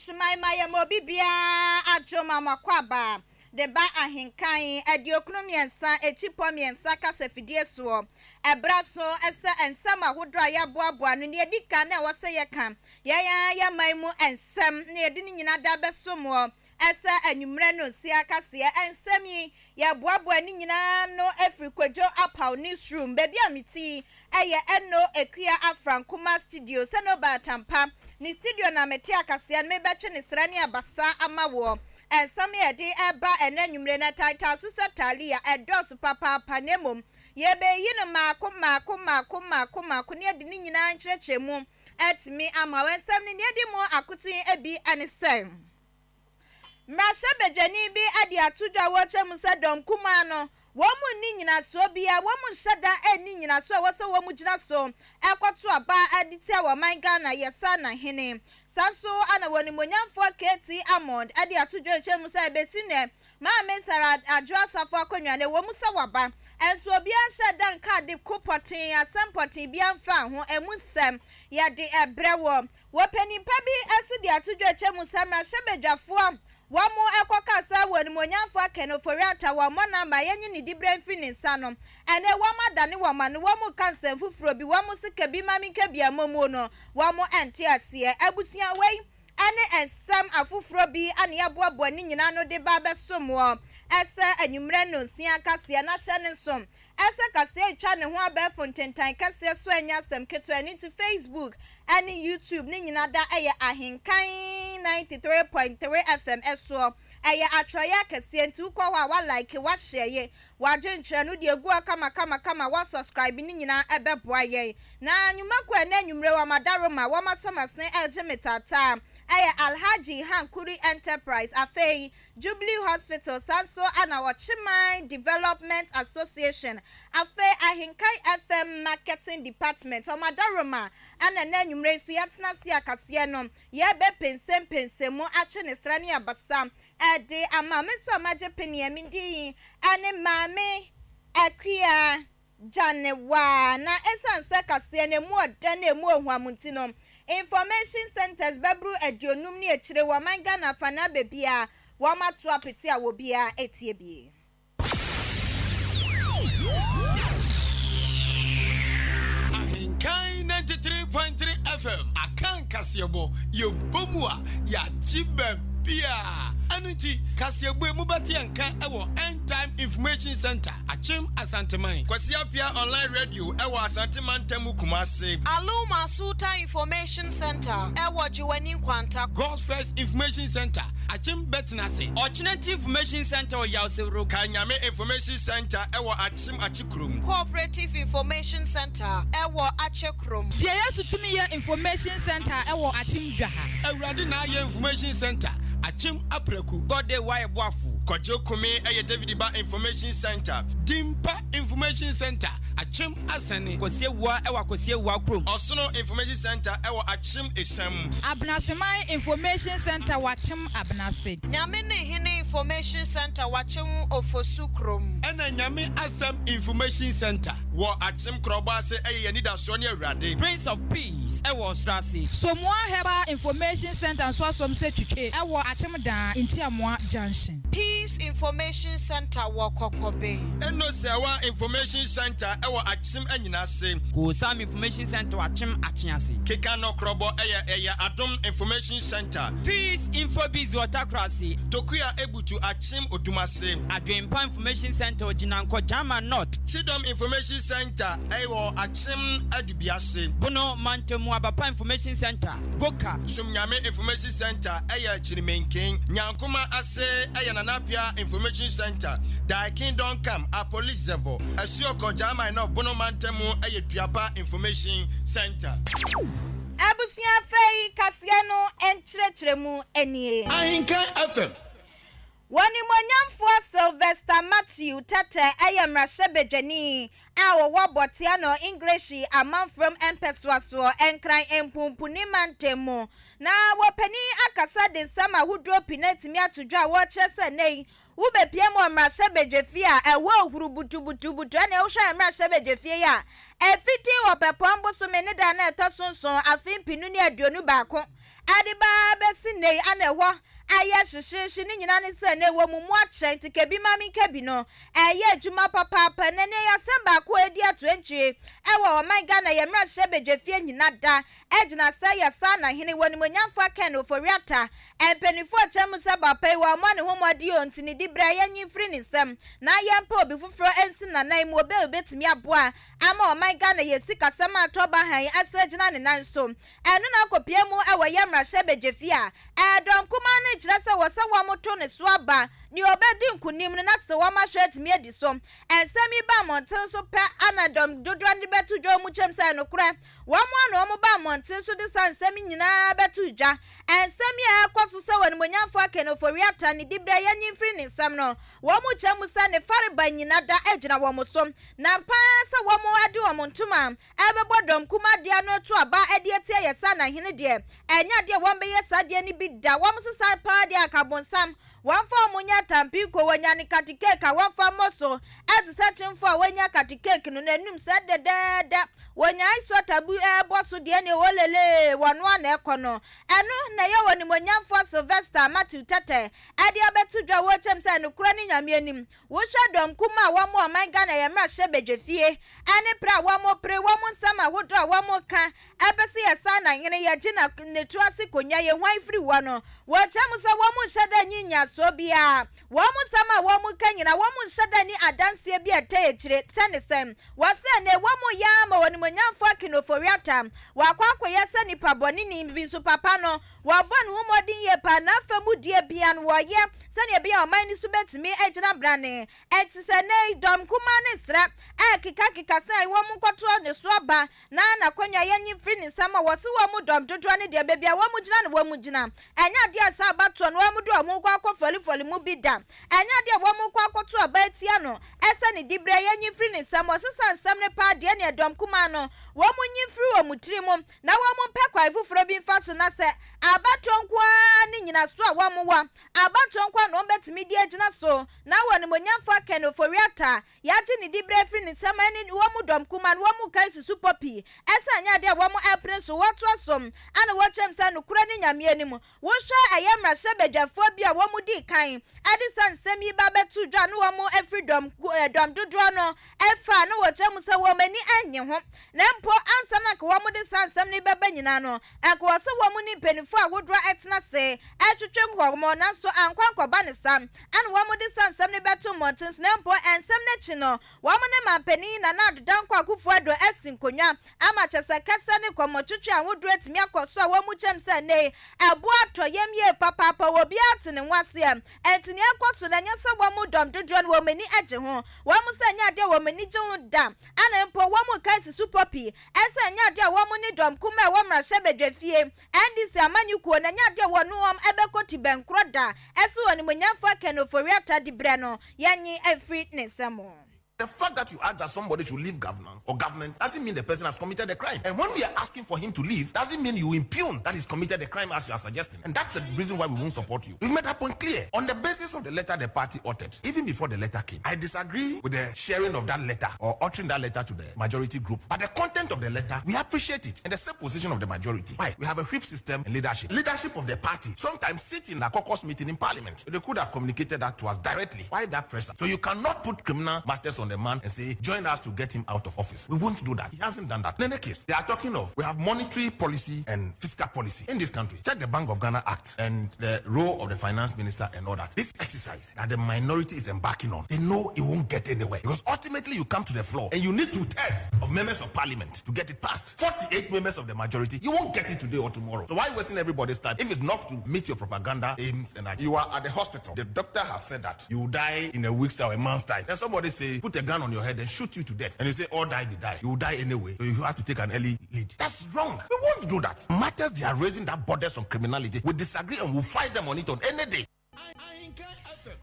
shimai maya mobibia ajoma makwaba de ba ahenkan adiokrumiensa echipomiensa kasafidie so ebraso ese ensam ahodo ayaboaboa no ne edika na wose yeka ya maimu ensam ne edi nyina da besomo ese anwumre no sia kase ensam yi ya boaboa ni nyina no afrikwadwo apaw newsroom baby amiti eye eno ekua afrankuma studio senoba tampa ni studio na meti akase me betwe ne srani abasa amawo ensam ye de eba enanwumre na title so setalia edos papa panemom ye be yin mako ne edi ni nyina nkyerechemu etmi ama wensam ne edi mo akutin ebi anesem Mrasha bejani bi adi atudwa woche musa dom kuma no womu ni nyina so bia womu shada eni nyina so wose womu gina so ekwoto aba adite wa manga na yesa na hene sanso ana woni monyamfo keti amond adi atudwa che musa ebesine ma mesara adwa safo akonwa ne womu sa waba enso bia shada nka de kopotin asempotin bia mfa ho emusem ya de ebrewo wopani pabi esu de atudwa che musa mrasha bedwafo Wamu ekwakasa woni monyamfo akenoforiata wa mona ma yenyi ni dibre mfiri ni nsanom ene wama dane wama no wamu kansa fufuro bi wamu sika bi mami ka bia momo no wamu ente ase abusua wei ane ensam afufuro bi ane aboabo ni nyina no de ba besomo ese anwumre no sia kase na hye ne som ese kase etwa ne ho abefo ntentan kase so anya asem keto ani to Facebook ane YouTube ni nyina da eye ahenkan 93.3 FM eso eye atroya kase nti ukwa wa like wa share wa dwentre no de egu kama wa subscribe ni nyina ebeboa ye na anwumakwa na anwumre wa madaroma wa masomasne eljemetata eye Alhaji Hankuri Enterprise afei Jubilee Hospital Sanso ana Wachimai Development Association afei Ahenkan FM Marketing Department o madaroma ana na anwumre so yatena sia kase no ye be pensemu atwe ne srane abasa ede ama meso amaje penie mindi ane mame akua janewa na esanse kase ne mu oda na emu ohwamuntino Information centers bebru adionum ni echire wa manga na fana bebia wa matu apeti a wobia etie bi Ahenkan 93.3 FM Ahenkan Kasiebo yo bomua ya jibebia Anuti Kasiebo mubati anka ewo End Time Information Center Achim Asanteman Kwasiapia Online Radio ewo Asanteman Temu Kumase Aluma Suta Information Center ewo Jiwani Kwanta God's First Information Center Achim Betnase Alternative Information Center o Yausero Kanyame Information Center ewo Achim Achikrum Cooperative Information Center ewo Achekrum Dia yesu tumi ye Information Center ewo Achim Dwaha Awurade na ye Information Center Achim Apreku Gode Waye Boafu Kojokumi eye David Ba Information Center Dimpa Information Center Achim Asani Kosiewa ewa Kosiewa Krum Osono Information Center ewa Achim Esam Abnasemai Information Center wachim abnase Nyamene Hine Information Center wachim Ofosukrum Ena Nyame Asam Information Center wo Achim Krobase eye Nida Sonia Awurade Prince of Peace ewa Strasi Somwa Heba Information Center so som se twitwe ewo Achim Dan Intiamwa Junction Peace Information Center Wokokobe Eno Sewa Information Center ewa Achim Anyinase Kusam Information Center wachim Achiase Keka no Krobo eye Adom Information Center Peace Infobiz Watakrasi Tokuya Ebutu Achim Odumase Adwempa Information Center Ojinanko Jama North Chidom Information Center ewo Achim Adubiase Bono Mantemu Abapa Information Center Goka Sumnyame Information Center eye Chirimenken Nyankuma ase eye Nanapia Information Center Dai Kingdom Come a Police Zevo Asioko Jama no Bono Mantemu eye Duapa Information Center abusia fei kase no enkyerechiremu enie Ahenkan FM Wani monyamfo Sylvester Matthew tete ayamrashe bedwani awo wabotia no English amanfrom empeswaso enkran empumpuni mantemu na wopani akasa de sama hudro pinetimi atudwa wo kyese nei ube pia mo mrashe bedwefie a ewo ohuru butu ene wo hwa mrashe bedwefie ya efiti opepombo so mene da na etosonson afin pinu ne aduonu baako adiba besi nei ana ewo aya hyehyehye ni nyina ne se na ewo mumu akyerɛ nti kebi mami kebi no eye adwuma papa ne ne ya samba ko edi atwentwe ewo oman Ghana ye mrashe bedwefie nyina da ejina sa ya sa na hene woni monyamfa ken oforiata empenifo achemu se bapai wa mo ne homodi onti ne dibra yanyi firi ne sem na yempa obi fufuro ensi na nan mu obe obetimi aboa ama oman Ghana ye sika sem atoba han asagina ne nan so enu na kopie mu ewo ye mrashe bedwefie a edom kuma ne kyerɛ sɛ wɔ sɛ wɔ moto ne so aba ni obedi nkunim ne na tse wɔ ma hwɛ timi edi so ensɛm yi ba monten so pɛ anadom dodo ne betu dwo mu kyem sɛ no korɛ wɔ mo ana wɔ ba monten so de sansɛm nyinaa betu dwa ensɛm yi akɔso sɛ wɔ ne monyamfo akenofori ata ne dibra yanyi mfiri ne nsɛm no wɔ mo kyem sɛ ne fare ba nyina da agina wɔ mo so na pa sɛ wɔ mo ade wɔ mo ntoma ɛbɛbɔ dom kuma de ano to aba ade etie yɛ sa na hene de ɛnya de wɔn bɛyɛ sadie ne bi da wɔ mo sesa pa de akabonsam wɔn fa mo nya tampiko wanya ne katikeke wɔn fa mo so ɛte sɛ chimfo wanya katikeke no nanum sɛ dedede wanya iso tabu ebo so de ne wolele wono ana ekono enu na ye woni monyamfo Sylvester Matthew Tete ade abetu dwa wo chem se no kura ni nyame anim wo hwedom kuma wo mo man Ghana ye mra hye bedwefie ane pra wo mo pre wo mo nsama wo do wo mo ka abese ye sa na hene ye gina netu ase konya ye hwan firi wo no wo chem se wo mo hyeda nyinya so bia wo mo sama wo mo ka nyina wo mo hyeda ni adanse bia taye kire tenesem wo se ne wo mo ya ma woni monyamfo akinoforiata wakwakoye se nipa boni ni biso papa no wabon humodin ye pa na famu die bia no woye se ne bia o man ni so betimi agina brane etise ne dom kuma ne sra akika se wo mu kwoto ne so aba na konwa yanyi firi ni sama wo se wo mu dom dodo ne de bebia wo mu gina ne wo mu gina enya de asa abato no wo mu do mu kwa foli mu bida enya de wo mu kwa kwoto aba etia no ese ne dibra yanyi firi ni sama so sansam ne pa de ne dom kuma no wo mu nyimfiri wo mutiri mu na wo mu pekwa ifufuro bi mfa so na se abatonkwa ni nyina so a wo mu wa abatonkwa no betimi di agina so na wo ne monyamfo akenoforiata ya ji ni dibra firi ni sama ni wo mu dom kuma no wo mu kai susu popi esa nya de wo mu apre so wo to asom ana wo chem sa no kura ni nyame anim wo hwa ayemra hye bedwafo bi a wo mu di kan ade sansem yi ba betu dwa no wo mu afridom dom dodo no efa no wo chem sa wo mani anye ho na mpo ansa na ka wo mu de sansem ni beba nyina no enko wo se wo mu ni penifo a wodro etena se atwetwe nkwomo na so ankwankoba ne sam ana wo mu de sansem ni betu mountains na mpo ensem na chi no wo mu ne mampani na na adodan kwa kufu ado esinkonwa ama chese kasa ne kwomotwetwe a wodro etimi akoso a wo mu chem se ne ebo atoyem ye papa wo bi atene nwase entini akoso na nyesa wo mu dom dodo no wo mani agye ho wo mu se nya de wo mani gye ho da ana mpo wo mu kai susu popi ese nya de wo mu ni dom kuma wo mra hye bedwafie ndisi amanyuko na nya de wo no ebekoti benkro da ese woni monyamfo akenoforiata di bre no yanyi afri nesemo. The fact that you ask that somebody should leave governance or government doesn't mean the person has committed a crime. And when we are asking for him to leave, doesn't mean you impugn that he's committed a crime as you are suggesting. And that's the reason why we won't support you. We've made that point clear. On the basis of the letter the party authored, even before the letter came, I disagree with the sharing of that letter or uttering that letter to the majority group. But the content of the letter, we appreciate it. And the same position of the majority. Why? We have a whip system and leadership. Leadership of the party sometimes sit in a caucus meeting in parliament. So they could have communicated that to us directly. Why that pressure? So you cannot put criminal matters on the man and say, join us to get him out of office. We won't do that. He hasn't done that. In any case, they are talking of, we have monetary policy and fiscal policy in this country. Check the Bank of Ghana Act and the role of the finance minister and all that. This exercise that the minority is embarking on, they know it won't get anywhere. Because ultimately you come to the floor and you need 2/3 of members of parliament to get it passed. 48 members of the majority, you won't get it today or tomorrow. So why wasting everybody's time? If it's not to meet your propaganda aims and you are at the hospital, the doctor has said that you will die in a week's time or a month's time. Then somebody say, put a gun on your head and shoot you to death. And you say, all die, they die. You will die anyway. So you have to take an early lead. That's wrong. We won't do that. Matters they are raising that borders on criminality. We disagree and we'll fight them on it on any day.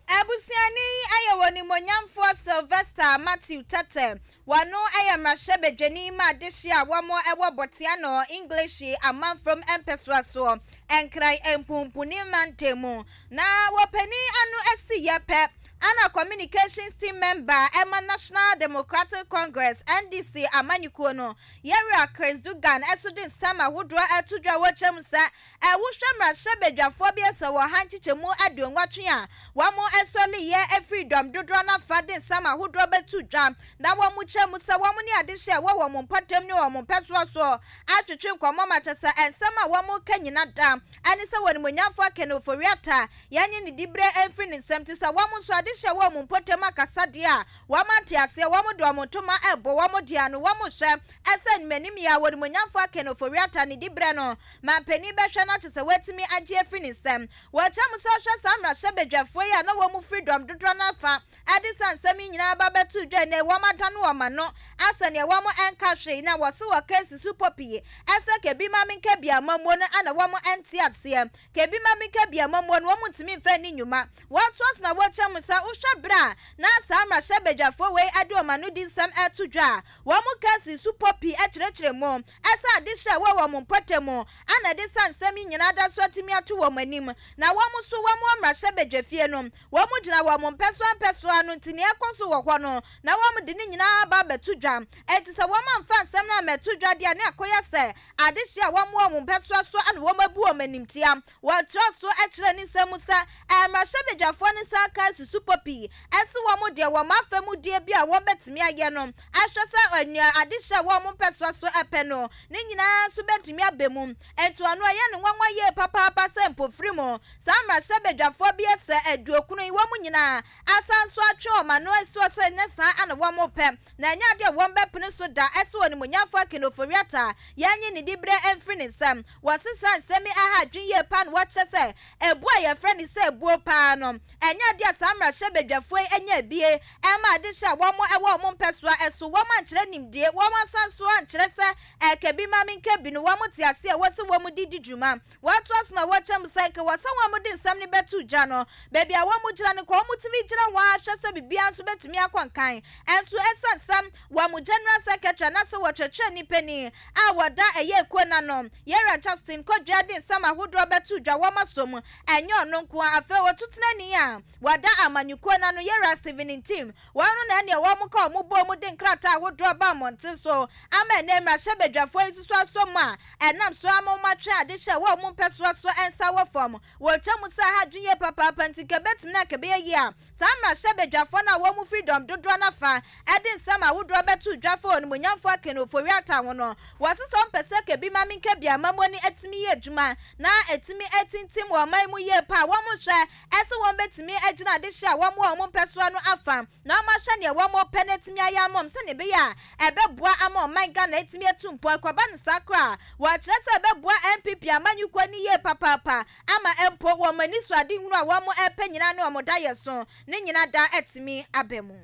Abusiani ayewoni monyamfo Sylvester Matthew Tete wano ayamra hye bedwani ma dehia wamo ewo botiano English amam from empeswa so enkran empumpuni mantemu na wopani anu asi yepe ana communications team member Emma National Democratic Congress NDC amanyukuo no yɛwura Chris Dugan ɛsodin sama hodro atudwa wɔchem sa ɛwohwɛ mrahwɛbadwafo bi ɛsɛ wɔ hanchichemu adongwatwe a wɔmo ɛsɔle yɛ freedom dodro na fadin sama hodro betudwa na wɔmo chemu sa wɔmo ne adehye wɔ wɔn mpatam ne wɔn mpɛsoa so atwetwe nkɔmɔ matasa ensama wɔmo kanyina da ani sɛ wɔn monyafo akenoforiata yanye ne dibre ɛmfiri ne nsɛm te sɛ wɔmo so adehye wɔ wɔn mpatam akasa de a wɔmo ate ase wɔmo de wɔn toma ɛbɔ wɔmo de ano wɔmo hwɛ ɛsɛ nmanim ya wɔn monyafo akenoforiata ne dibre no ma pani bɛhwɛ na te sɛ wɔtimi agye afiri ne nsɛm wɔkyɛ mu sɛ hwɛ samra hyɛ badwafo ya na wɔmo freedom dodro na fa ade san nsɛm nyinaa ba betu dwa ne wɔmo ata no wɔma no asa ne wɔmo ɛnka hwee na wɔse wɔ kesi super pie ɛsɛ kebi ma menka bia mamuo no ana wɔmo ɛnte aseɛ kebi ma menka bia mamuo no wɔmo ntimi mfa ni nnwuma wɔto as na wɔkyɛ mu sɛ wohwɛ bra na samra hyɛ badwafo wei ade wɔma no di nsɛm ɛto dwa wɔmo kesi super pie ɛkyerɛkyerɛ mu ɛsɛ ade hyɛ wɔ wɔmo mpɔtɛmu ana de san nsɛm nyinaa da so atimi ato wɔn anim na wɔmo so wɔmo amra hyɛ badwafie no wɔmo gyina wɔmo mpɛsoa no ntini ɛkɔ so wɔ hɔ no na wɔmo de ne nyinaa ba betu dwa ɛti sɛ wɔmo amfa nsɛm na metu dwa de ne akɔyɛ sɛ ade hye a wɔmo wɔmo mpɛsoa so ana wɔmo abu wɔn animtia wɔtrɔ so ɛkyerɛ ne nsɛm sɛ amra hyɛ badwafo ne sa ka susu popi ɛti wɔmo de wɔmo afɛmu die bi a wɔn betimi ayɛ no ahwɛ sɛ ɔnya ade hye a wɔmo mpɛsoa so ɛpɛ no ne nyinaa so betimi abɛmu ɛti ɔno ayɛ ne nwanwa yɛ papaapa sɛ mpofiri mu saa amra hyɛ badwafo bi ɛsɛ aduokunu yi wɔmo nyinaa asan so atwe ɔma no ɛso sɛ ne saa ana wɔmo pɛ na nya de wɔn bɛpene so da ɛso wɔ ne munyafo akenoforiata yɛnye ne dibre ɛmfiri ne nsɛm wɔsesa nsɛm aha adwen yɛ pa no wɔkyɛ sɛ ebu a yɛfrɛ ne sɛ ebuo paa no ɛnya de saa amra hyɛ badwafo ɛnya bie ɛma ade hyɛ wɔmo ɛwɔ wɔmo mpɛsoa ɛso wɔmo ankyerɛ nimdie wɔmo asan so ankyerɛ sɛ ɛkabi ma menka bi no wɔmo te ase a wɔse wɔmo didi dwuma wɔto aso na wɔkyɛm sɛ ka wɔsɛ wɔmo de nsɛm ne bɛto gya no baabi a wɔmo gyina ne kɔ wɔmo tumi gyina wɔn ahwɛ sɛ bibia nso betumi akɔnkan ɛnso ɛsɛ nsɛm wɔmo general secretary na sɛ wɔkyerɛkyerɛ nipa ni a wɔda ɛyɛ ekona no yɛra Justin Kodua de nsɛm ahodoɔ bɛto dwa wɔmo asom ɛnyɛ ɔno nko a afɛ wɔtotena ni a wɔda amanyuko na no yɛra Steven team wɔn no na ɛne wɔmo ka wɔmo bɔ wɔmo de nkrata ahodoɔ ba mmɔnten so ama ne mmra hyɛ badwafo yi so asom a ɛnam so amomatwe ade hyɛ wɔmo mpɛsoa so ɛnsa wɔ fam wɔkyɛ mu sɛ ha dweye papaapa ntika betumi na kɛbɛyɛ yi a saa mmra hyɛ badwafo na wɔmo freedom dodro na fa ɛde nsɛm ahodoɔ bɛto dwafo wɔ ne munyamfo akenoforiata ho no wɔsesɔ mpɛsɛ kɛbi ma menka bia mamoni atimi yɛ adwuma na atimi atintim wɔ man mu yɛ pa wɔmo hwɛ ɛsɛ wɔn betumi agyina ade hyɛ a wɔmo mpɛsoa no afa na wɔn ahyɛ ne wɔmo pɛ na atimi ayɛ amom sɛ ne bɛyɛ a ɛbɛboa ama ɔman Ghana atimi atu mpo akɔba ne sakra wɔakyerɛ sɛ ɛbɛboa MPP amanyukɔ ne yɛ papaapa ama empo wɔn mani so ade hunu a wɔmo ɛpɛ nyina ne wɔmo da yɛ so ne nyina da atimi abɛmu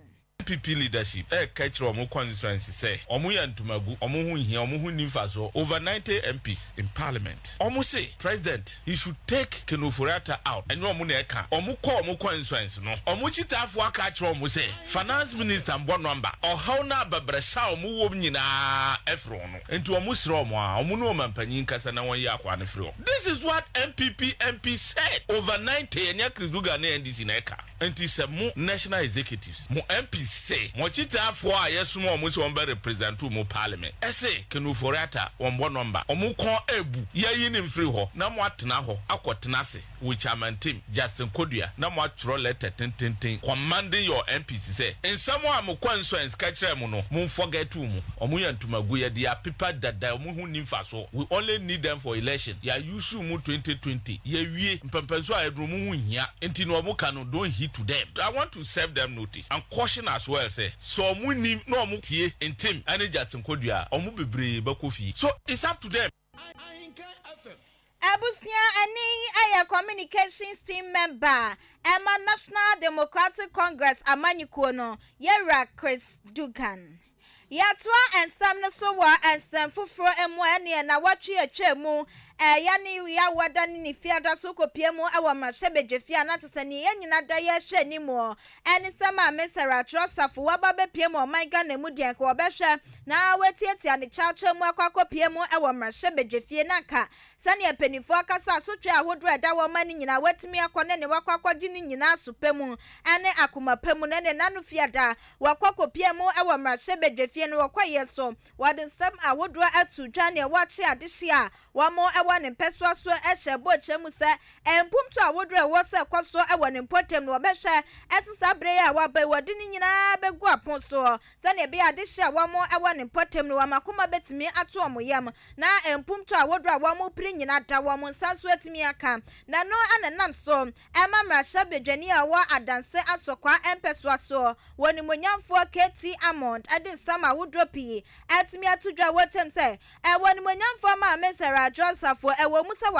NPP leadership catch omo constituency say omo yantumagu omo hu hia omo hu nimfa so over 90 MPs in parliament omo say president he should take Kenoforiata out and omo na eka omo call omo constituency no omo chitafo aka kire omo say finance minister mbo number o how na babresa omo wom nyina efro no enti omo sire omo a omo no mampanyin kasa na won yi akwa ne fro. This is what MPP MP said over 90 enya Kristuga na NDC na eka enti se mo national executives mo MPs say mochita afo a yesumo omo se won represent mo parliament ese Kenoforiata won number omo kon ebu yayi ni mfiri ho na mo atena ho akotena se with chairman team Justin Kodua na mo atro letter ten commanding your MPs say ensamo am constituents ka kire mo no mo forget mu omo yantumagu ye dia paper dada omo hu nimfa so we only need them for election ya use mu 2020 ye wie mpempenso a edro mu hu hia enti no omo ka no don't hit to them. I want to serve them notice and caution as well say so omo nim no omo tie entim ane Justin Kodua omo bebre bakofi so it's up to them. Abusia ani aya communications team member Emma National Democratic Congress amanyukuo no yɛwura Chris Dugan yatwa ensam no so wa ensam foforo emu ene na watwe atwa mu yani ya wada ni fiada so kopie mu ewo mrashebedwefia na tesani nyina da ye hwe ni mo eni sama mesara trosafo waba be pie mu omaiga na mu den ko obehwe na wetietia ne chacha mu akwakopie mu ewo mrashebedwefie na ka sani epenifo akasa asotwe awodo eda wo mani nyina wetimi akone ne wakwakwaji ni nyina asopemu ene akomapemu ne nanu fiada wakokopie mu ewo mrashebedwefie no wakwaye so wade sam awodo atu dwa ne wache adehye a wamo ewo ne peso so ehye bochemu se empumto awodo ewo se kwaso ewo ne potem no obehwe esesa bre ya wabai wade ni nyina begu apon so sani be adehye a wamo ewo ne potem no wamakoma betimi ato omoyam na empumto awodo a wamo nyina da wo mo nsaso atimi aka na no ananam so ema mrashebedwani a wa adanse asokwa empeso aso woni monyamfo keti amount ade sama wodropi atimi atudwa wotem se woni monyamfo ma mesara josafo ewo musa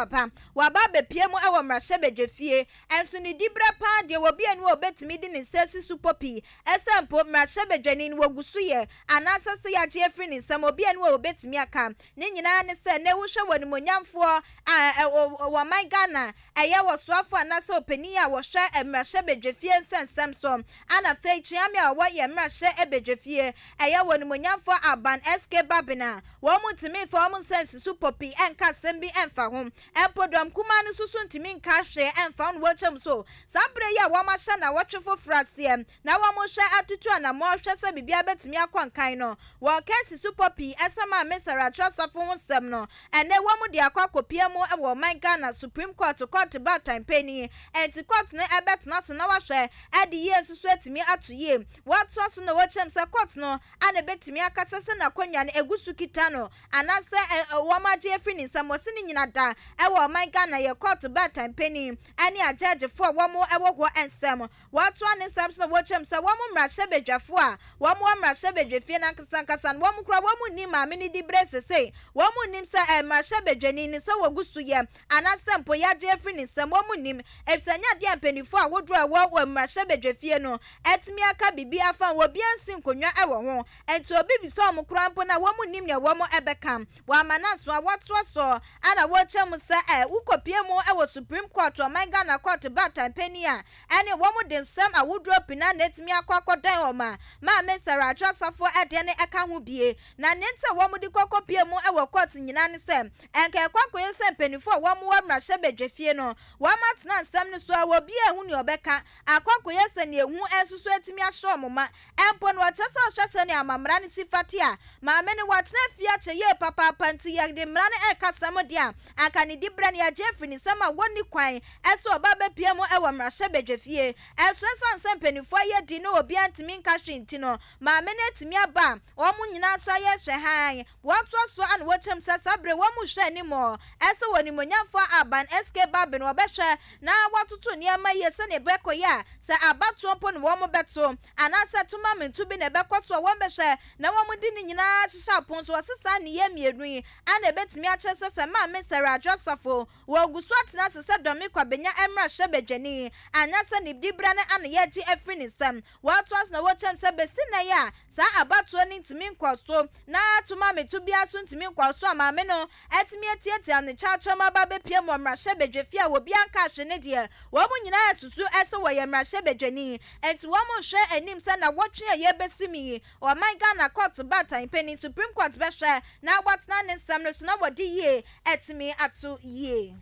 waba bepie mu ewo mrashebedwefie enso ni dibra pa de wo bia nu obetimi di ne sesi supopi esempo mrashebedwani ni wogusuye anasase ya je free ni sam obia nu obetimi aka ne nyina ne se ne wo hwe woni monyamfo wa my Ghana eye wo soafo anase opani a wo hwe mrashebedwefie nsensem so ana fe chiame a wo ye mrashe ebedwefie eye wo ni monyamfo aban SK Babina wo mutimi fo mo sense supopi enka sembi emfa ho empodom kuma no susu ntimi nka hwe emfa no wo chem so sabre ya wo ma hye na wo twefo frase na wo mo hwe atutu na mo hwe se bibia betimi akwankan no wo kesi supopi esama mesara trosafo ho sem no ene wo mo de akopie mu ewo my Ghana Supreme Court ba time penny enti court no ebet na so na wahwe ade yesu so atimi atoye wato so na wachem se court no ana betimi akasese na kwanya na egusu kita no anase wo maje afri ni samosi ni nyina da ewo my Ghana ye court ba time penny ani a judge for wo mo ewo go ensem wato ani sam so na wachem se wo mo mrashebedwafo a wo mo mrashebedwafie na nkasankasa wo mo kura wo mo ni ma me ni di bresese wo mo nim se mrashebedwani ni se wogusu ye anasempo ya je afri ni sam wo mo nim efsanya de ampanifo a wodro wo mrashebedwafie no etimi aka bibi afa wo bia nsi nkonwa ewo ho enti obi bi so mo kura mpo na wo mo nim ne wo mo ebekam wa manaso a woto so ana wo chem se ukopie mu ewo Supreme Court o my Ghana court ba tampani a ene wo mo de nsam a wodro pina na etimi akwakodan o ma mesara atwasafo ede ne eka ho bie na nente wo mo de kokopie mu ewo court nyina ne se enka kwakoye se mpanifo wo mo wa mrashebedwafie no wa matna nsam ne so a wo bia hu ne obeka akwakoye se ne ehu esusu etimi ahwo moma empo no chasa ohwese ne amamra ne sifati a ma me ne watna fia cheye papa panti ya de mra ne ekasam dia aka ne dibra ne ya jefi ni sama woni kwan eso oba be pia mu ewo mrashebedwafie eso sanse mpanifo ye di no obi antimi nka hwenti no ma me ne timi aba wo mu nyina so ye hwe han woto so an wochem sasabre wo mu hwe ni mo eso woni monyamfo aban SK Babin wo behwe na watoto niama ye se ne bekoya se abato mpo ne wo mu beto anasa tuma mentu bi ne bekoso wo behwe na wo mu di ni nyina hihya pon so sesa ne ye miedun ana betimi akyese se ma mesara josafo wo gusu atena se domi kwabenya mrashebedwani anyasa ne dibra ne ana ye gi afri ni sam wato as na wo chem se besi na ya sa abato ni ntimi nkwaso na tuma metu bi aso ntimi nkwaso ama me no etimi etiatia ne chacha ma ba be pie mo mrashebedwafi a wo bi anka hwe ne de wo mu nyina asusu ese wo ye mrashebedwani enti wo mu hwe anim se na wotwe ye besimi o my Ghana court ba time penny Supreme Court be hwe na watna ne sam no so na wodi ye etimi ato ye.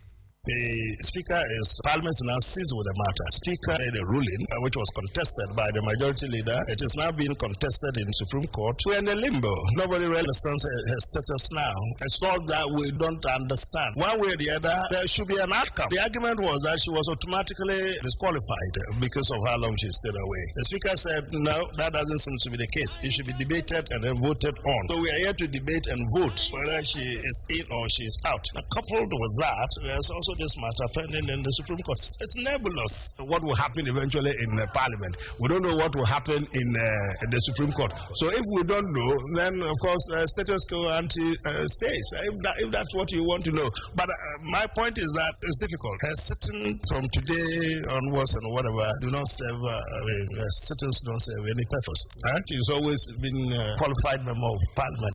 The Speaker is Parliament now seized with the matter. Speaker made a ruling which was contested by the majority leader. It is now being contested in Supreme Court. We are in a limbo. Nobody really understands her status now. It's not that we don't understand. One way or the other, there should be an outcome. The argument was that she was automatically disqualified because of how long she stayed away. The Speaker said, no, that doesn't seem to be the case. It should be debated and then voted on. So we are here to debate and vote whether she is in or she is out. Now, coupled with that, there's also this matter pending in the Supreme Court. It's nebulous what will happen eventually in Parliament. We don't know what will happen in the Supreme Court. So if we don't know, then of course status quo ante stays. If that's what you want to know. But my point is that it's difficult. Sitting from today onwards and whatever do not serve. Sittings don't serve any purpose. She's always been qualified member of Parliament.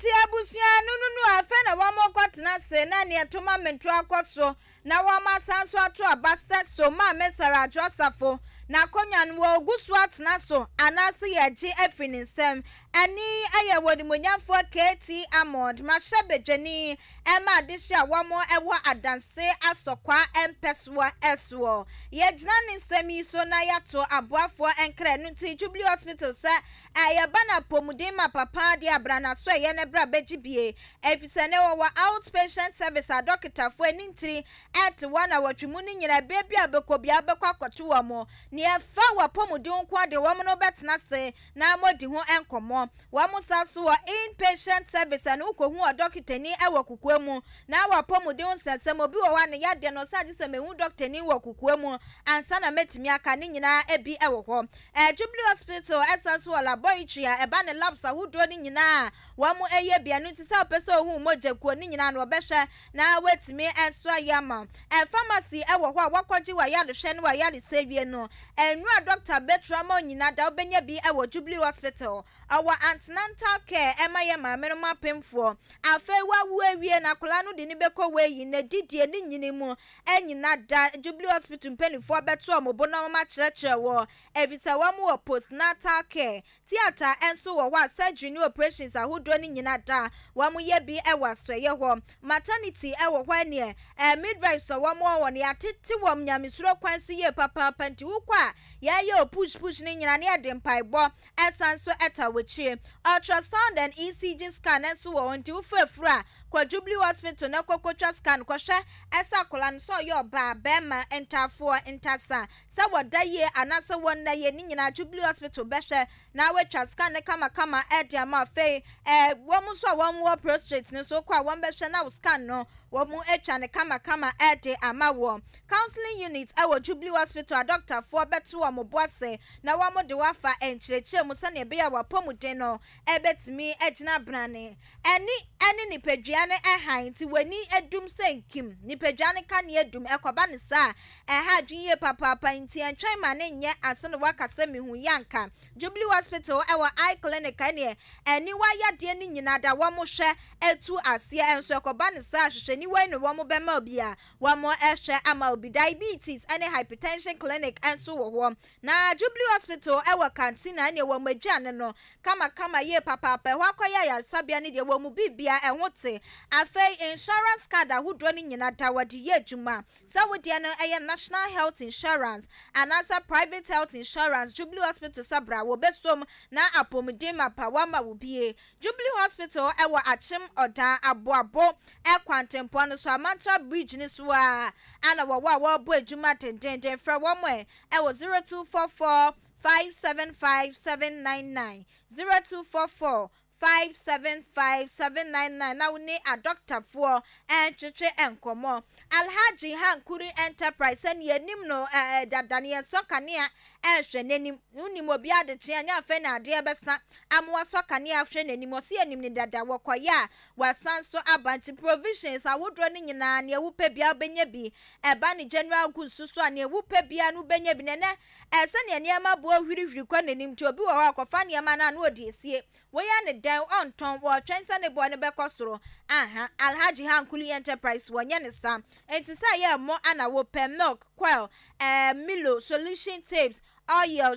enti abusua nunu afa na wamokotena se na ne toma mentu akoso na wamasanso ato abase so ma mesara adwasafo na konwan wo ogusu atena so anase yeje afininsem ani aye wodimonyafo KT Amod mahebedwani ema adehia wamo ewo adanse asokwa empeswa eswo yegina nsemi so na yato aboafo enkra nuti Jubilee Hospital se ayebana pomudima papa de abrana so ye ne bra begibie efisene wo outpatient service a doctor fo anintiri at one awatwimu ni nyina bebi abekobia abekwa kwato wamo ne efa wa pomudin kwa de wamo no betena se na amodi ho enkomo wamo saso wa inpatient service an ukohu a doctor ni ewa kukuemu na wa pomudin sensem obi wo wa ne yade no saje se mehu doctor ni wa kukuemu ansa na metimi aka ni nyina ebi ewo ho Jubilee Hospital SS wa laboratory a eba ne labs ahodo ni nyina wamo eye bia no ti se opese ohu moja kuo ni nyina no obehwe na wetimi enso ayama pharmacy ewo ho a wakwaji wa yade hwe no wa yade sewie no enura doctor betrama nyina da obenya bi ewo Jubilee Hospital our antenatal care emaye ma menoma pemfo afa wawu awie na kola no de ni beko weyi na didie ni nyini mu enyina da Jubilee Hospital mpenifo beto omobo na ma kyerɛkyerɛ wo evisa wamu wo postnatal care theater enso wo wa surgery ni operations ahodo ni nyina da wamu ye bi ewa soye ho maternity ewo hwa ne midwives so wamu wo ne atete wo nyamesuro kwanso ye papa panti wukwa ya ye push ni nyina ne ade mpaibɔ esanso etawechie ultrasound and ECG scan enso wo nti wufafura kwa Jubilee Hospital na kokotwa scan kwhwe esa kola no so yo ba bema entafo entasa sa wodaye anase wonna ye ni nyina Jubilee Hospital behwe na wetwa scan ne kama ede ama fe womu so womu prostrate ne so kwa wombehwe na scan no womu etwa ne kama ede ama wo counseling unit awo Jubilee Hospital doctor for beto wo moboase na womu de wafa enkyerɛkyerɛ mu sane be ya wapomuden no ebetimi agina brane eni ni pedwane ehan ti wani edum senkim ni pedwane ka ne edum ekoba ne sa ha dwunye papa nti entwen ma ne nye asene wakasa mehu yanka Jubilee Hospital ewa eye clinic ne eni wayade ni nyina da wo mo hwe etu ase enso ekoba ne sa hwehwe ni wai no wo mo bema obia wo mo ehwe ama obi diabetes ene hypertension clinic enso wo na Jubilee Hospital ewa canteen ne wo madwane no kama ye papa hwa akoya ya sabia ne de wo mu bibia enwote afei insurance card ahodo ni nyina da wade ye adwuma sa wode no eye national health insurance anasa private health insurance Jubilee Hospital sabra wo besom na apomuden mapa wama wo bie Jubilee Hospital ewo achem oda aboabo ekwantempo no so amantra bridge ni so a ana wo bo adwuma dendenden fra wo mo ewo 0244 575799 0244 575799 na woni a doctor for twetwe enkomo Alhaji Hankuri Enterprise and yenim no dadane so kanea ehwe nanim unim obi adekye anya afa na ade besa amwa so kanea ahwe nanim osi anim ni dada wokoya wasanso abanti provisions awodro ni nyina na ewupe bia benya bi eba ni general goods so na ewupe bia no benya bi nene ese ne niam bo hwirihwiri kwa nanim ti obi wo akofa niam na odi esie woya ne dan on ton wo twensa ne bo ne bekosoro Alhaji Hankuri Enterprise wonye ne sam enti sa ye mo ana wo pe milk quail Milo solution tapes oil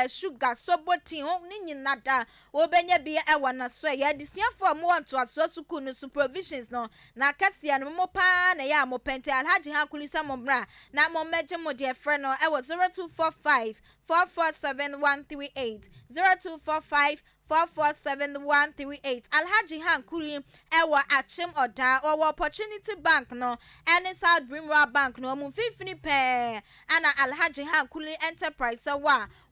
sugar sobotin ni nyina da obenya bi ewa na so ya disiafo mo wanto aso suku no supervisions no na kasia no mo pa na ya mo pente Alhaji Hankuri samomra na mo meje mo de frɛ no ewa 0245 447138 0245 447138 Alhaji Hankuri ewa achem oda owo opportunity bank no any South Brimwell bank no mu fifini pe ana Alhaji Hankuri Enterprise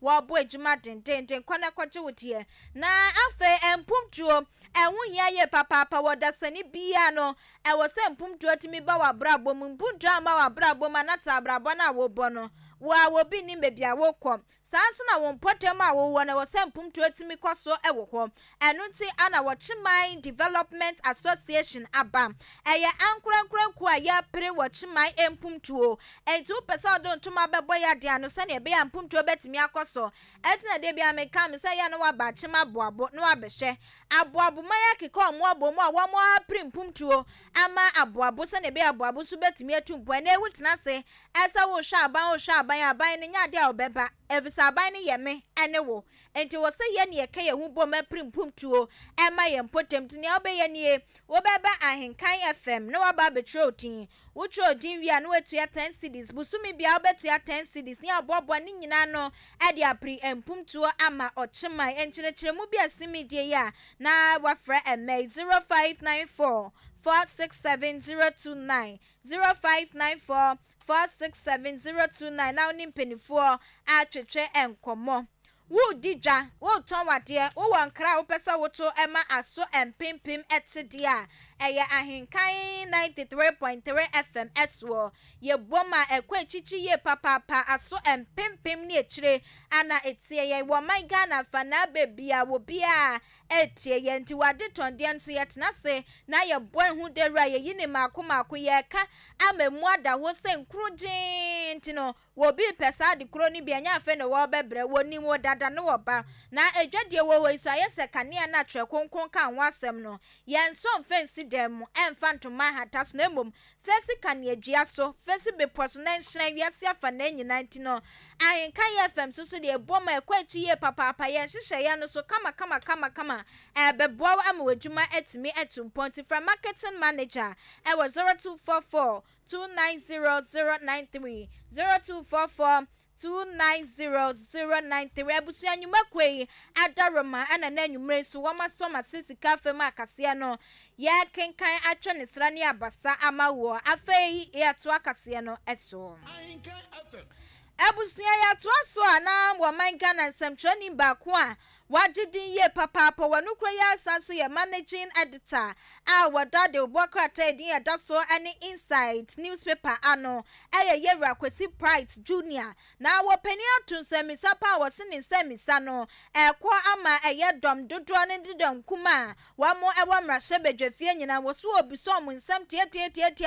wa bo adwuma denden kwana kwaje wodie na afa empumtuo enwu hia ye papa woda sani bia no ewo se empumtuo timi ba wa brabo mu mpumtuo ama wa brabo manata brabo na wo bo no wa wo bi ni bebia wo kom sanso na won potem a wo na wo sempum to atimi kwaso ewo ho eno nti ana wo Chiman Development Association aba eye ankorankranku a ya pere wo Chiman empumtuo enti wo pesa odon tuma bebo ya de ano se na ebe ya mpumtuo betimi akoso etina de bia meka me se ya no wa ba Chima boabo no abehwe aboabo maya keka omo abomo a wo mo aprimpumtuo ama aboabo se na ebe aboabo so betimi atumpo na ewutina se esa wo hwa aban ne nya de a obeba evisa aban ne yeme ene wo enti wo se ye ne ye ka ye hu bom aprimpumtuo ema ye mpotem tini obeye nie wo beba Ahenkan FM no wa ba betrotin wo trodin wi anu etua 10 cedis busumi bia obetua 10 cedis ni abobo ni nyina no e de apri empumtuo ama Chiman enkyerechire mu bia simidie ya na wafra ema 0594 467029 0594 467029 na oni mpenifo atwetwe enkomo wo didwa wo ton wade wo wankra wo pesa wo to ema aso empempem etede a eye Ahenkan 93.3 FM eswo ye boma ekwachichi ye papa aso empempem ni echire ana etie ye wo my Ghana fana bebia wo bia etie ye nti wade tonde nso ye tenase na ye bon hu dera ye yini makomako ye ka amemu ada ho se nkrugin nti no wo bi pesa de kro ni bia nya afa no wo bebre woni wo dada no wo ba na edwadie wo wo iso ayese kanea na twe konkon kan ho asem no ye nso mfensi dem emfa ntoma hatas no emom fesi kanea dua so fesi beposo na nhran wiase afa na nyina nti no Ahenkan FM so de boma ekwachi ye papa ye hihye ya no so kama bebo am wadwuma etimi etumponti from marketing manager e was 0244 290093 0244 290093 abusu anyuma kwei adaroma ana na anyumre so woma soma sisi cafe makase no ya kenkan atwe ne sra ne abasa amawo afei ya to akase no eso abusu ya to aso ana wo man Ghana semtrani baako a wajidin ye papa wanukra ya asanso ye managing editor a wadade obokrata din ya daso any insight newspaper ano eye yewra kwesi Pride Junior na wo pani atun semisapa wasini semisa no ekwa ama eye dom dodro ne didom kuma wa mo ewa mrahye bedwafie nyina wo so obiso mo nsam tie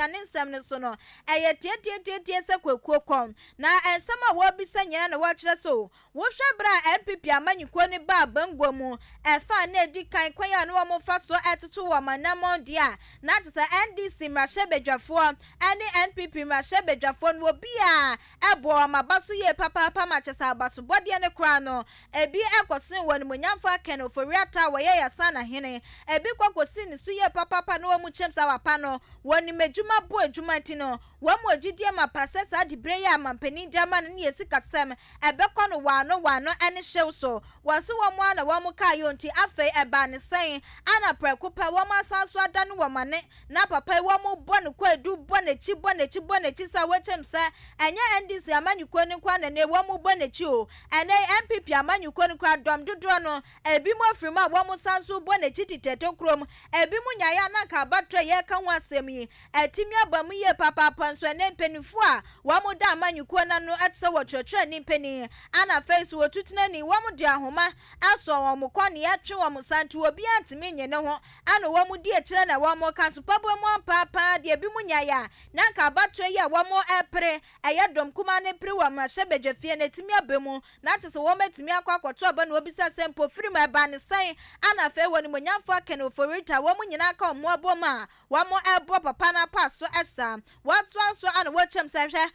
ne nsam ne so no eye tie se kwekuo kon na ensam a wo bisa nyina na wo kire so wo hwebra MPP amanyiko ne ba bangwamu efa na edi kan kwanya no mo fa so etutu wo manamon dia na tse NDC mrahye bedwafo ani NPP mrahye bedwafo no bia ebo mabaso ye papa ma chesa abaso bode ne kra no ebi ekosin won monyamfo aken oforiata wo ye yasa na hene ebi kwakosin ni su ye papa no mu chemsa wapa no woni medjuma bo adjuma tino wo mo agidie ma pasesa di breya amampani jama ne yesi kasem ebekọ no wano ene hyew so wose wo mo ana wo mo kayo nti afei eba ne sen ana prekopa wo ma sanso ada no wo mane na papa wo mo bonu kwadu bonechi sa wo chemsa enye NDC amanyuko ne kwa ne wo mo bonechi o ene MPP amanyuko ne kwa dom dodro no ebi mo afirima wo mo sanso bonechi titeto krom ebi mo nyaya na ka batwa ye ka ho asem yi etimi abamu ye papa panso ne mpenifu a wo mo da amanyuko na no atse wo twetwe ne mpeni ana face wo tutuna ni wo mo di ahoma aso wo mo kwa ne ya twe wo mo santu obi antimi nye ne ho ana wo mo di ekire na wo mo kanso pabo mo papa de ebi mo nyaya na ka batwa ye wo mo epre eye dom kuma ne pre wo ma hyebedwafie na timi abemu na tse wo matimi akwakoto aba na obisa sempo firim eba ne san ana fe wo ni monyamfo aken oforita wo mo nyina ka mo aboma wo mo ebo papa na paso esa watu aso ana wo chem se hwe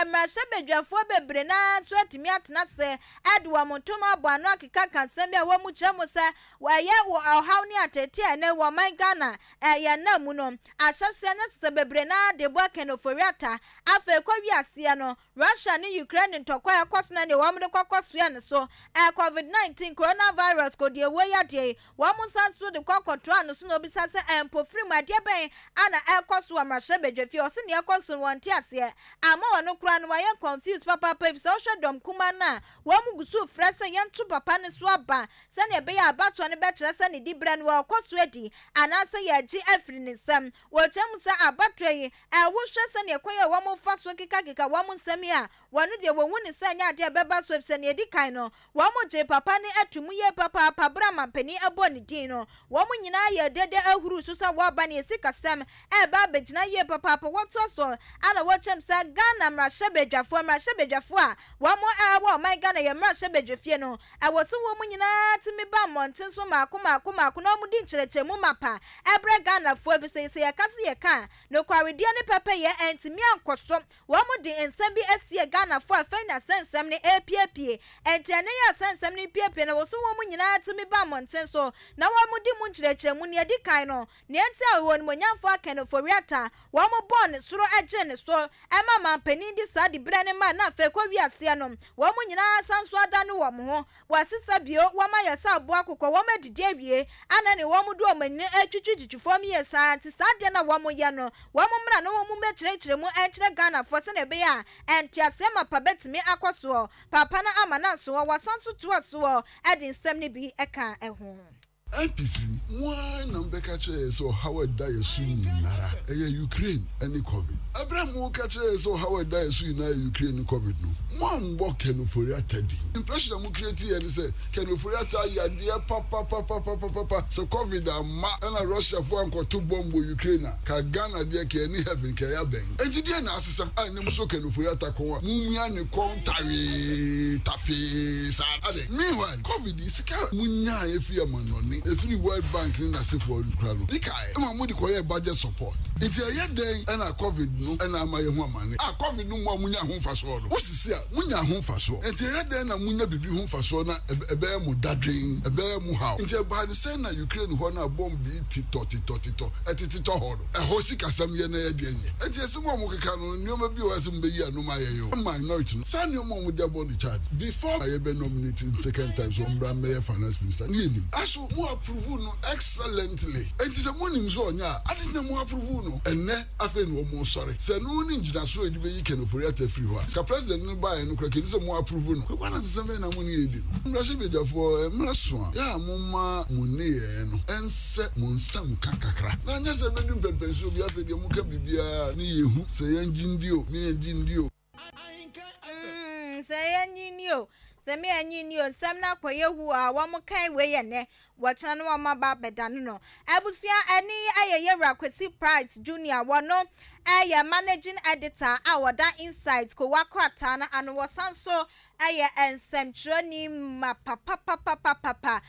ma hyebedwafo bebre na so atimi atena se ade wo montoma abo ano akeka kansem bia wo mu chemu se waye wo haw ni atete ne wo man Ghana ye na mu no ahyase na tse bebre na de bo aken oforiata afa kwa wiase no Russia ni Ukraine ntokwa yakosna ne wo mde kwakosua ne so COVID-19 coronavirus ko de we yade wo mu sanso de kwakotro ano so no bisa se empofrim ade ben ana ekoso amrahye bedwafi o se ne ekoso wonte ase ama wono kura no waye confused papa if so dom kuma na wo mu gusu frese yentu papa ne so aba sane be ya abato ne be kire sane di bre no okoso adi anase ye agi afri ne sam wo chem sa abato yi wo hwe sane kwan wo mo fa so kika wo mo nsam ya wonu de wo huni sanya ade beba so sane edi kan no wo mo je papa ne atumu ye papa bra mampani abo ne din no wo mo nyina ye dede ahuru so sa wo ba ne sikasam ba begina ye papa wo to so ana wo chem sa Ghana mrahye bedwafo a wo mo wo my Ghana ye mrahye bedwafie no wo so wo mo nyina timi ba monten so maako no mu di nkyerechemu mapa ebre Ghana fo efise ye kase ye kan no kwaredie ne papa ye entimi ankoso wo mo di ensem bi asie Ghana fo afanya sensem ne epiepie entene ya sensem ne piepie na wo so wo mo nyina timi ba monten so na wo mo di mu nkyerechemu ne edi kan no ne enti a wo no nyamfo akanofo wiata wo mo bon soro agye ne so ema mampani di sa di bre ne ma na fe kwa wiase no wo mo nyina sanso ada no wo mo ho wasisa bio wo ma yesa abo akokọ wo ma didi awie ana ne wo mo do omani atwitwitwifo mi yesa ti sa de na wo mo ye no wo mo mra no wo mo mekirekire mu enkyere Ghana fo se ne be ya entiase ma pa betimi akoso papa na amana so wo sanso to so edi nsem ne bi eka eho NPC why nambeka che so how da yesu nara Ukraine any COVID Abraham wo ka che so how da yesu na Ukraine COVID no mo mbo kenofori atadi impression mo create here say kenofori atadi ya de papa so COVID ama na Russia for anko to bomb Ukraine ka Ghana de ka any heaven ka ya ben enti de na asesa anem so kenofori atakon mumia ne kontari tafi sa ade meanwhile COVID is ka munya efi amanoni efiri World Bank ni na se for krano bikai e ma mo di koye budget support enti aye den na COVID no na amaye ho amane COVID no mo munya ho faso no osisi a munya ho faso enti aye den na munya bibi ho faso na ebe mu dadwen ebe mu how enti ba de say na Ukraine ho na bomb bi tito ho no e ho sikasam ye na ye de enye enti ese mo keka no nyoma bi wa se mbe yi anu ma ye yo minority no sa nyoma mo de bond charge before aye be nominating second time so mbra me finance minister ni enim aso mo approve no excellently enti se monim so onya adina mo approve no enne afa no mo sorry se no ni ngina so edi be yi kenofori atafiri ho ka president no ba no kra kedi se mo approve no kwa na se me na mo ni edi mra se bedafo mra so ya mo ma mo ni ye no ense mo nsam kakakra na nya se bedum pempenso bi afa de mo ka bibia ni yehu se yanjindio ni yanjindio se yanjindio se me anyinio sam na kwaye hu a wo mo kan we ye ne wo chana no ma ba bedane no abusia ani ayeye Rakwesi Pride Junior wono aye managing editor awoda insight ko wakrata na anu wosanso aye ensem troni ma papa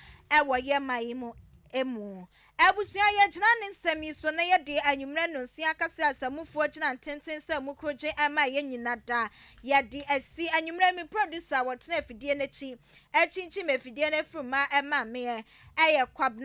wo ye mayimu emu abusia ye gina ne nsemi so na ye de anwumre no nsia kase asamufo gina ntenten se mukroje ama ye nyina da ye de asi anwumre mi producer wotena afidie na chi achinchi mafidie na fruma ema me eye kwabna